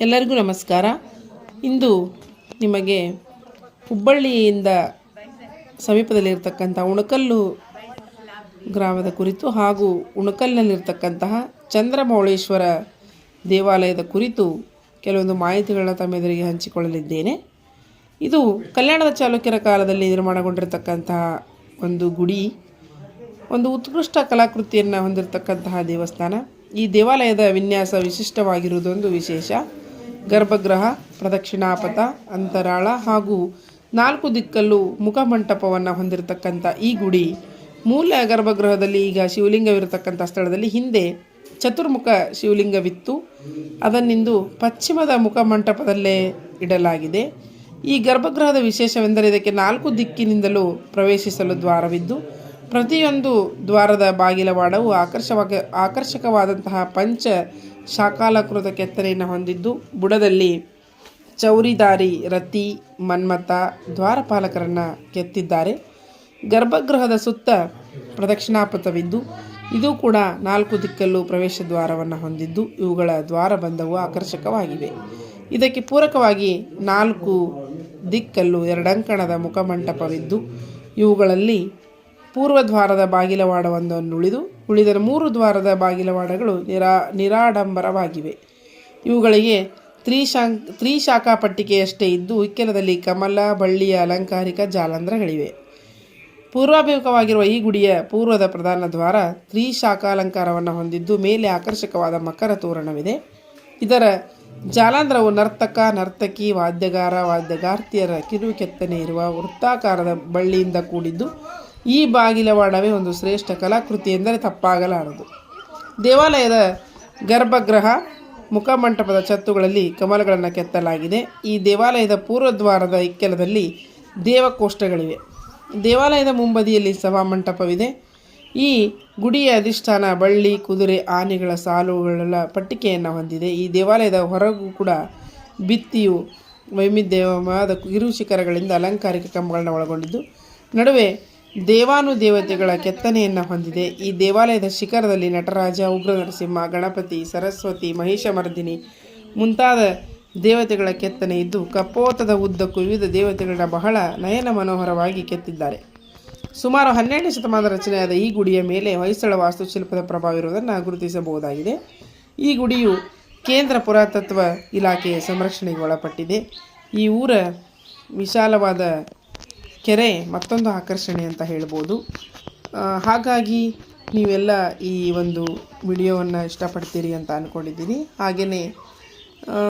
ಎಲ್ಲರಿಗೂ ನಮಸ್ಕಾರ. ಇಂದು ನಿಮಗೆ ಹುಬ್ಬಳ್ಳಿಯಿಂದ ಸಮೀಪದಲ್ಲಿರ್ತಕ್ಕಂಥ ಉಣಕಲ್ಲು ಗ್ರಾಮದ ಕುರಿತು ಹಾಗೂ ಉಣಕಲ್ನಲ್ಲಿರ್ತಕ್ಕಂತಹ ಚಂದ್ರಮೌಳೇಶ್ವರ ದೇವಾಲಯದ ಕುರಿತು ಕೆಲವೊಂದು ಮಾಹಿತಿಗಳನ್ನು ತಮ್ಮೆದುರಿಗೆ ಹಂಚಿಕೊಳ್ಳಲಿದ್ದೇನೆ. ಇದು ಕಲ್ಯಾಣದ ಚಾಲುಕ್ಯರ ಕಾಲದಲ್ಲಿ ನಿರ್ಮಾಣಗೊಂಡಿರತಕ್ಕಂತಹ ಒಂದು ಗುಡಿ, ಒಂದು ಉತ್ಕೃಷ್ಟ ಕಲಾಕೃತಿಯನ್ನು ಹೊಂದಿರತಕ್ಕಂತಹ ದೇವಸ್ಥಾನ. ಈ ದೇವಾಲಯದ ವಿನ್ಯಾಸ ವಿಶಿಷ್ಟವಾಗಿರುವುದೊಂದು ವಿಶೇಷ. ಗರ್ಭಗೃಹ, ಪ್ರದಕ್ಷಿಣಾಪಥ, ಅಂತರಾಳ ಹಾಗೂ 4 ದಿಕ್ಕಲ್ಲೂ ಮುಖಮಂಟಪವನ್ನು ಹೊಂದಿರತಕ್ಕಂಥ ಈ ಗುಡಿ ಮೂಲ ಗರ್ಭಗೃಹದಲ್ಲಿ ಈಗ ಶಿವಲಿಂಗವಿರತಕ್ಕಂಥ ಸ್ಥಳದಲ್ಲಿ ಹಿಂದೆ ಚತುರ್ಮುಖ ಶಿವಲಿಂಗವಿತ್ತು. ಅದನ್ನಿಂದು ಪಶ್ಚಿಮದ ಮುಖಮಂಟಪದಲ್ಲೇ ಇಡಲಾಗಿದೆ. ಈ ಗರ್ಭಗೃಹದ ವಿಶೇಷವೆಂದರೆ ಇದಕ್ಕೆ 4 ದಿಕ್ಕಿನಿಂದಲೂ ಪ್ರವೇಶಿಸಲು ದ್ವಾರವಿದ್ದು ಪ್ರತಿಯೊಂದು ದ್ವಾರದ ಬಾಗಿಲವಾಡವು ಆಕರ್ಷಕವಾದಂತಹ ಪಂಚ ಶಾಖಾಲಾಕೃತ ಕೆತ್ತನೆಯನ್ನು ಹೊಂದಿದ್ದು ಬುಡದಲ್ಲಿ ಚೌರಿದಾರಿ, ರತಿ, ಮನ್ಮಥ, ದ್ವಾರಪಾಲಕರನ್ನು ಕೆತ್ತಿದ್ದಾರೆ. ಗರ್ಭಗೃಹದ ಸುತ್ತ ಪ್ರದಕ್ಷಿಣಾಪಥವಿದ್ದು ಇದು ಕೂಡ 4 ದಿಕ್ಕಲ್ಲೂ ಪ್ರವೇಶ ದ್ವಾರವನ್ನು ಹೊಂದಿದ್ದು ಇವುಗಳ ದ್ವಾರಬಂಧವು ಆಕರ್ಷಕವಾಗಿವೆ. ಇದಕ್ಕೆ ಪೂರಕವಾಗಿ 4 ದಿಕ್ಕಲ್ಲೂ 2 ಅಂಕಣದ ಮುಖಮಂಟಪವಿದ್ದು ಇವುಗಳಲ್ಲಿ ಪೂರ್ವದ್ವಾರದ ಬಾಗಿಲವಾಡವೊಂದನ್ನು ಉಳಿದ 3 ದ್ವಾರದ ಬಾಗಿಲವಾಡಗಳು ನಿರಾಡಂಬರವಾಗಿವೆ. ಇವುಗಳಿಗೆ ತ್ರಿಶಾಖಾ ಪಟ್ಟಿಕೆಯಷ್ಟೇ ಇದ್ದು ಇಕ್ಕೆಲದಲ್ಲಿ ಕಮಲ ಬಳ್ಳಿಯ ಅಲಂಕಾರಿಕ ಜಾಲಂಧ್ರಗಳಿವೆ. ಪೂರ್ವಾಭಿಮುಖವಾಗಿರುವ ಈ ಗುಡಿಯ ಪೂರ್ವದ ಪ್ರಧಾನ ದ್ವಾರ ತ್ರಿಶಾಖಾಲಂಕಾರವನ್ನು ಹೊಂದಿದ್ದು ಮೇಲೆ ಆಕರ್ಷಕವಾದ ಮಕರ ತೋರಣವಿದೆ. ಇದರ ಜಾಲಾಂಧ್ರವು ನರ್ತಕ, ನರ್ತಕಿ, ವಾದ್ಯಗಾರ, ವಾದ್ಯಗಾರ್ತಿಯರ ಕಿರು ಕೆತ್ತನೆ ಇರುವ ವೃತ್ತಾಕಾರದ ಬಳ್ಳಿಯಿಂದ ಕೂಡಿದ್ದು ಈ ಬಾಗಿಲವಾಡವೇ ಒಂದು ಶ್ರೇಷ್ಠ ಕಲಾಕೃತಿ ಎಂದರೆ ತಪ್ಪಾಗಲಾರದು. ದೇವಾಲಯದ ಗರ್ಭಗೃಹ ಮುಖಮಂಟಪದ ಛತ್ತುಗಳಲ್ಲಿ ಕಮಲಗಳನ್ನು ಕೆತ್ತಲಾಗಿದೆ. ಈ ದೇವಾಲಯದ ಪೂರ್ವದ್ವಾರದ ಇಕ್ಕೆಲದಲ್ಲಿ ದೇವಕೋಷ್ಠಗಳಿವೆ. ದೇವಾಲಯದ ಮುಂಬದಿಯಲ್ಲಿ ಸಭಾಮಂಟಪವಿದೆ. ಈ ಗುಡಿಯ ಅಧಿಷ್ಠಾನ ಬಳ್ಳಿ, ಕುದುರೆ, ಆನೆಗಳ ಸಾಲುಗಳ ಪಟ್ಟಿಕೆಯನ್ನು ಹೊಂದಿದೆ. ಈ ದೇವಾಲಯದ ಹೊರಗೂ ಕೂಡ ಭಿತ್ತಿಯು ವೈವಿಧ್ಯವಾದ ಕಿರು ಶಿಖರಗಳಿಂದ ಅಲಂಕಾರಿಕ ಕಂಬಗಳನ್ನು ಒಳಗೊಂಡಿದ್ದು ನಡುವೆ ದೇವಾನುದೇವತೆಗಳ ಕೆತ್ತನೆಯನ್ನು ಹೊಂದಿದೆ. ಈ ದೇವಾಲಯದ ಶಿಖರದಲ್ಲಿ ನಟರಾಜ, ಉಗ್ರ ನರಸಿಂಹ, ಗಣಪತಿ, ಸರಸ್ವತಿ, ಮಹಿಷಮರ್ದಿನಿ ಮುಂತಾದ ದೇವತೆಗಳ ಕೆತ್ತನೆ ಇದ್ದು ಕಪೋತದ ಉದ್ದಕ್ಕೂ ವಿವಿಧ ದೇವತೆಗಳನ್ನ ಬಹಳ ನಯನ ಮನೋಹರವಾಗಿ ಕೆತ್ತಿದ್ದಾರೆ. ಸುಮಾರು 12ನೇ ಶತಮಾನದ ರಚನೆಯಾದ ಈ ಗುಡಿಯ ಮೇಲೆ ಹೊಯ್ಸಳ ವಾಸ್ತುಶಿಲ್ಪದ ಪ್ರಭಾವ ಇರುವುದನ್ನು ಗುರುತಿಸಬಹುದಾಗಿದೆ. ಈ ಗುಡಿಯು ಕೇಂದ್ರ ಪುರಾತತ್ವ ಇಲಾಖೆಯ ಸಂರಕ್ಷಣೆಗೆ ಒಳಪಟ್ಟಿದೆ. ಈ ಊರ ವಿಶಾಲವಾದ ಕೆರೆ ಮತ್ತೊಂದು ಆಕರ್ಷಣೆ ಅಂತ ಹೇಳ್ಬೋದು. ಹಾಗಾಗಿ ನೀವೆಲ್ಲ ಈ ಒಂದು ವಿಡಿಯೋವನ್ನು ಇಷ್ಟಪಡ್ತೀರಿ ಅಂತ ಅಂದ್ಕೊಂಡಿದ್ದೀನಿ. ಹಾಗೆಯೇ